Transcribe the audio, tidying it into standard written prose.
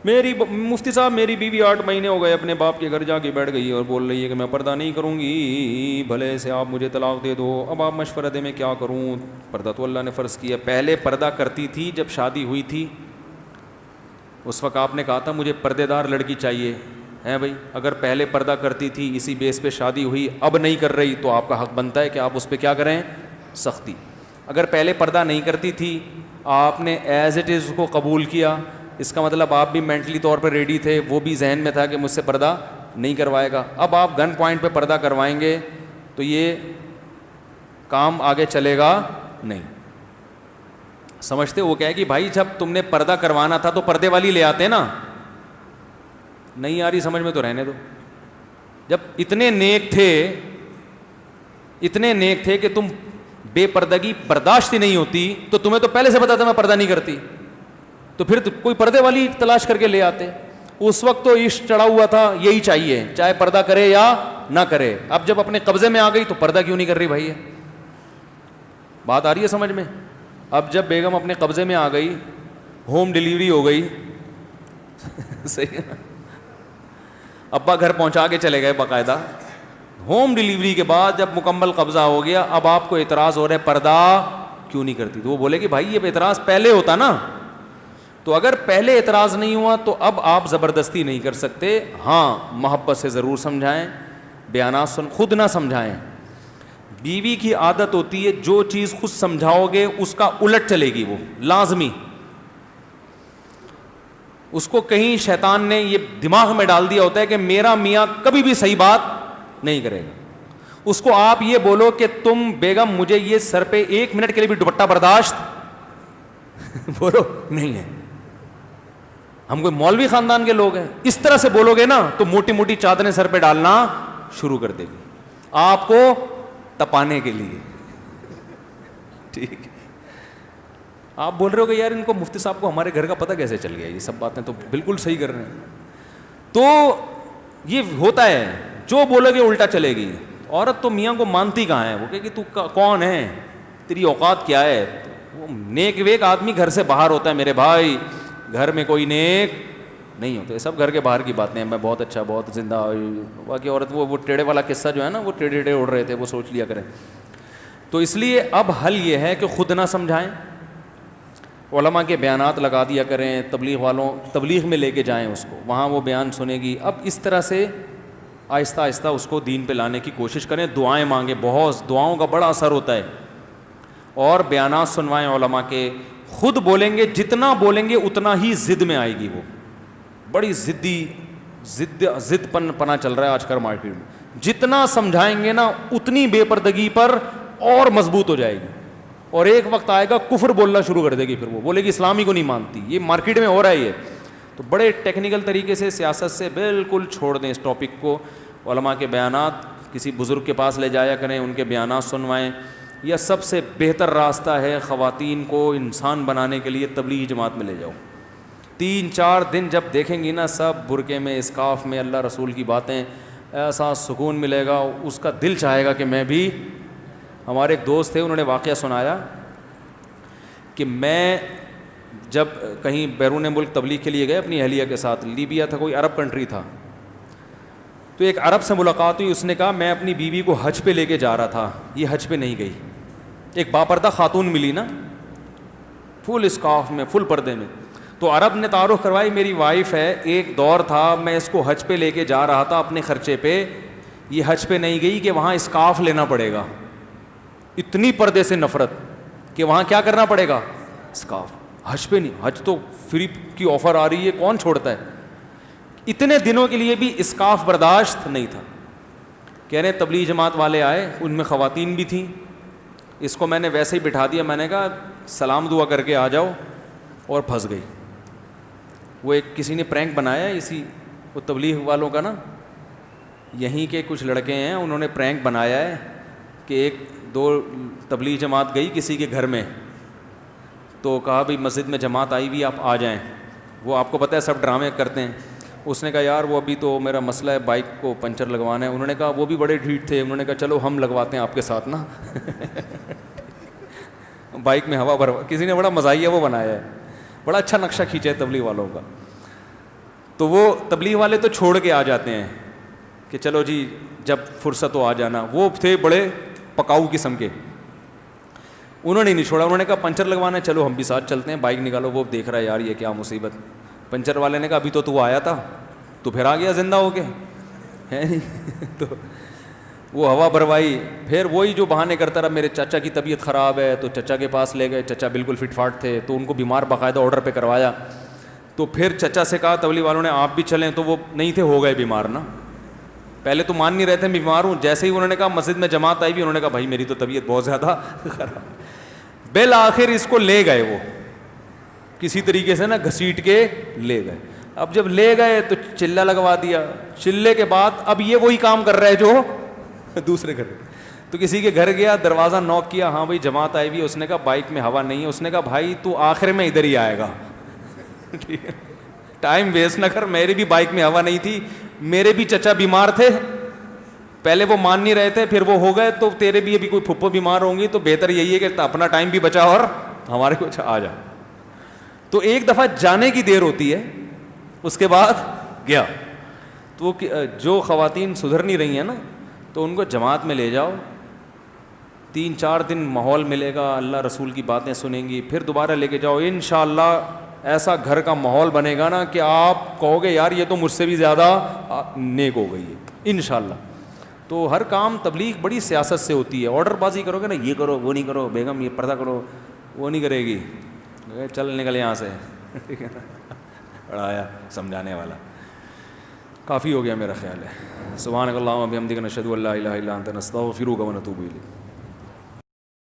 مفتی صاحب میری بیوی 8 مہینے ہو گئے اپنے باپ کے گھر جا کے بیٹھ گئی اور بول رہی ہے کہ میں پردہ نہیں کروں گی، بھلے سے آپ مجھے طلاق دے دو، اب آپ مشورہ دیں میں کیا کروں؟ پردہ تو اللہ نے فرض کیا. پہلے پردہ کرتی تھی جب شادی ہوئی تھی، اس وقت آپ نے کہا تھا مجھے پردے دار لڑکی چاہیے ہے بھائی. اگر پہلے پردہ کرتی تھی اسی بیس پہ شادی ہوئی، اب نہیں کر رہی، تو آپ کا حق بنتا ہے کہ آپ اس پہ کیا کریں؟ سختی. اگر پہلے پردہ نہیں کرتی تھی، آپ نے ایز اٹ از کو قبول کیا، اس کا مطلب آپ بھی مینٹلی طور پہ ریڈی تھے، وہ بھی ذہن میں تھا کہ مجھ سے پردہ نہیں کروائے گا. اب آپ گن پوائنٹ پہ پردہ کروائیں گے تو یہ کام آگے چلے گا نہیں. سمجھتے وہ کہے کہ بھائی جب تم نے پردہ کروانا تھا تو پردے والی لے آتے نا. نہیں آ رہی سمجھ میں تو رہنے دو. جب اتنے نیک تھے کہ تم بے پردگی برداشت ہی نہیں ہوتی تو تمہیں تو پہلے سے پتا تھا میں پردہ نہیں کرتی، تو پھر کوئی پردے والی تلاش کر کے لے آتے. اس وقت تو عشق چڑھا ہوا تھا یہی چاہیے، چاہے پردہ کرے یا نہ کرے. اب جب اپنے قبضے میں آ گئی تو پردہ کیوں نہیں کر رہی بھائی؟ ہے بات آ رہی ہے سمجھ میں؟ اب جب بیگم اپنے قبضے میں آ گئی، ہوم ڈیلیوری ہو گئی صحیح ہے، ابا گھر پہنچا کے چلے گئے باقاعدہ. ہوم ڈیلیوری کے بعد جب مکمل قبضہ ہو گیا، اب آپ کو اعتراض ہو رہا ہے پردہ کیوں نہیں کرتی؟ تو وہ بولے کہ بھائی یہ اعتراض پہلے ہوتا نا. تو اگر پہلے اعتراض نہیں ہوا تو اب آپ زبردستی نہیں کر سکتے. ہاں محبت سے ضرور سمجھائیں، بیانات خود نہ سمجھائیں. بیوی کی عادت ہوتی ہے جو چیز خود سمجھاؤ گے اس کا الٹ چلے گی، وہ لازمی. اس کو کہیں شیطان نے یہ دماغ میں ڈال دیا ہوتا ہے کہ میرا میاں کبھی بھی صحیح بات نہیں کرے گا. اس کو آپ یہ بولو کہ تم بیگم مجھے یہ سر پہ 1 منٹ کے لیے بھی دوپٹہ برداشت بولو نہیں ہے. ہم کوئی مولوی خاندان کے لوگ ہیں؟ اس طرح سے بولو گے نا تو موٹی موٹی چادریں سر پہ ڈالنا شروع کر دے گی آپ کو تپانے کے لیے. ٹھیک ہے، آپ بول رہے ہو کہ یار ان کو مفتی صاحب کو ہمارے گھر کا پتہ کیسے چل گیا؟ یہ سب باتیں تو بالکل صحیح کر رہے ہیں. تو یہ ہوتا ہے جو بولو گے الٹا چلے گی. عورت تو میاں کو مانتی کہاں ہے؟ وہ کہ تو کون ہے، تیری اوقات کیا ہے؟ وہ نیک ویک آدمی گھر سے باہر ہوتا ہے میرے بھائی، گھر میں کوئی نیک نہیں ہوتا. سب گھر کے باہر کی باتیں ہیں. میں بہت اچھا بہت زندہ. باقی عورت وہ ٹیڑے والا قصہ جو ہے نا، وہ ٹیڑے ٹیڑے اڑ رہے تھے، وہ سوچ لیا کریں. تو اس لیے اب حل یہ ہے کہ خود نہ سمجھائیں، علماء کے بیانات لگا دیا کریں. تبلیغ والوں تبلیغ میں لے کے جائیں اس کو، وہاں وہ بیان سنے گی. اب اس طرح سے آہستہ آہستہ اس کو دین پہ لانے کی کوشش کریں. دعائیں مانگیں، بہت دعاؤں کا بڑا اثر ہوتا ہے. اور بیانات سنوائیں علماء کے. خود بولیں گے، جتنا بولیں گے اتنا ہی ضد میں آئے گی. وہ بڑی ضد پنا چل رہا ہے آج کل مارکیٹ میں. جتنا سمجھائیں گے نا اتنی بے پردگی پر اور مضبوط ہو جائے گی. اور ایک وقت آئے گا کفر بولنا شروع کر دے گی. پھر وہ بولے گی اسلامی کو نہیں مانتی. یہ مارکیٹ میں ہو رہا ہے یہ. تو بڑے ٹیکنیکل طریقے سے سیاست سے بالکل چھوڑ دیں اس ٹاپک کو. علماء کے بیانات کسی بزرگ کے پاس لے جایا کریں، ان کے بیانات سنوائیں. یہ سب سے بہتر راستہ ہے خواتین کو انسان بنانے کے لیے. تبلیغی جماعت میں لے جاؤ. 3-4 دن جب دیکھیں گی نا سب برقعے میں، اسکارف میں، اللہ رسول کی باتیں، ایسا سکون ملے گا. اس کا دل چاہے گا کہ میں بھی. ہمارے ایک دوست تھے، انہوں نے واقعہ سنایا کہ میں جب کہیں بیرون ملک تبلیغ کے لیے گئے اپنی اہلیہ کے ساتھ، لیبیا تھا، کوئی عرب کنٹری تھا. تو ایک عرب سے ملاقات ہوئی. اس نے کہا میں اپنی بیوی کو حج پہ لے کے جا رہا تھا، یہ حج پہ نہیں گئی. ایک باپردہ خاتون ملی نا، فل اسکارف میں، فل پردے میں. تو عرب نے تعارف کروائی میری وائف ہے. ایک دور تھا میں اس کو حج پہ لے کے جا رہا تھا اپنے خرچے پہ، یہ حج پہ نہیں گئی کہ وہاں اسکارف لینا پڑے گا. اتنی پردے سے نفرت کہ وہاں کیا کرنا پڑے گا؟ اسکارف. حج پہ نہیں، حج تو فری کی آفر آ رہی ہے، کون چھوڑتا ہے؟ اتنے دنوں کے لیے بھی اسکارف برداشت نہیں تھا. کہہ رہے تبلیغ جماعت والے آئے، ان میں خواتین بھی تھیں. اس کو میں نے ویسے ہی بٹھا دیا. میں نے کہا سلام دعا کر کے آ جاؤ، اور پھنس گئی. وہ ایک کسی نے پرینک بنایا اسی وہ تبلیغ والوں کا نا، یہیں کے کچھ لڑکے ہیں، انہوں نے پرینک بنایا ہے کہ 1-2 تبلیغ جماعت گئی کسی کے گھر میں، تو کہا بھائی مسجد میں جماعت آئی ہوئی آپ آ جائیں. وہ آپ کو پتہ ہے سب ڈرامے کرتے ہیں. اس نے کہا یار وہ ابھی تو میرا مسئلہ ہے، بائک کو پنچر لگوانا ہے. انہوں نے کہا وہ بھی بڑے ڈھیٹ تھے. انہوں نے کہا چلو ہم لگواتے ہیں آپ کے ساتھ نا بائک میں ہوا بھروا. کسی نے بڑا مزاحیہ وہ بنایا ہے، بڑا اچھا نقشہ کھینچا ہے تبلیغ والوں کا. تو وہ تبلیغ والے تو چھوڑ کے آ جاتے ہیں کہ چلو جی جب فرصت ہو آ جانا. وہ تھے بڑے پکاؤ قسم کے, انہوں نے نہیں چھوڑا. انہوں نے کہا پنچر لگوانا ہے, چلو ہم بھی ساتھ چلتے ہیں, بائک نکالو. وہ دیکھ رہا ہے یار یہ کیا مصیبت. پنچر والے نے کہا ابھی تو آیا تھا, تو پھر آ گیا زندہ ہو کے, ہے نہیں. تو وہ ہوا بھروائی. پھر وہی جو بہانے کرتا رہا, میرے چچا کی طبیعت خراب ہے, تو چچا کے پاس لے گئے. چچا بالکل فٹ فاٹ تھے, تو ان کو بیمار باقاعدہ آرڈر پہ کروایا. تو پھر چچا سے کہا تبلیغ والوں نے آپ بھی چلیں, تو وہ نہیں تھے, ہو گئے بیمار نا. پہلے تو مان نہیں رہتے میں بیمار ہوں. جیسے ہی انہوں نے کہا مسجد میں جماعت آئی بھی, انہوں نے کہا بھائی میری تو طبیعت بہت زیادہ خراب. بالآخر اس کو لے گئے, وہ کسی طریقے سے نا گھسیٹ کے لے گئے. اب جب لے گئے تو چلہ لگوا دیا. چلے کے بعد اب یہ وہی کام کر رہا ہے جو دوسرے گھر. تو کسی کے گھر گیا, دروازہ نوک کیا, ہاں بھائی جماعت آئی ہوئی. اس نے کہا بائک میں ہوا نہیں ہے. اس نے کہا بھائی تو آخر میں ادھر ہی آئے گا, ٹھیک ہے, ٹائم ویسٹ نہ کر. میری بھی بائک میں ہوا نہیں تھی, میرے بھی چچا بیمار تھے, پہلے وہ مان نہیں رہے تھے, پھر وہ ہو گئے. تو تیرے بھی ابھی کوئی پھپھو بیمار ہوں گی, تو بہتر یہی ہے کہ اپنا ٹائم بھی بچا اور ہمارے کچھ آ جا. تو ایک دفعہ جانے کی دیر ہوتی ہے, اس کے بعد گیا. تو جو خواتین سدھر نہیں رہی ہیں نا, تو ان کو جماعت میں لے جاؤ. 3-4 دن ماحول ملے گا, اللہ رسول کی باتیں سنیں گی, پھر دوبارہ لے کے جاؤ. انشاءاللہ ایسا گھر کا ماحول بنے گا نا کہ آپ کہو گے یار یہ تو مجھ سے بھی زیادہ نیک ہو گئی ہے انشاءاللہ. تو ہر کام تبلیغ بڑی سیاست سے ہوتی ہے. آرڈر بازی کرو گے نا, یہ کرو وہ نہیں کرو, بیگم یہ پردہ کرو, وہ نہیں کرے گی. چل نکل یہاں سے, ٹھیک ہے نا, پڑھایا سمجھانے والا. کافی ہو گیا میرا خیال ہے. سبحانک اللہم و بحمدک نشہد ان لا الہ الا انت نستغفرک و نتوب الیک.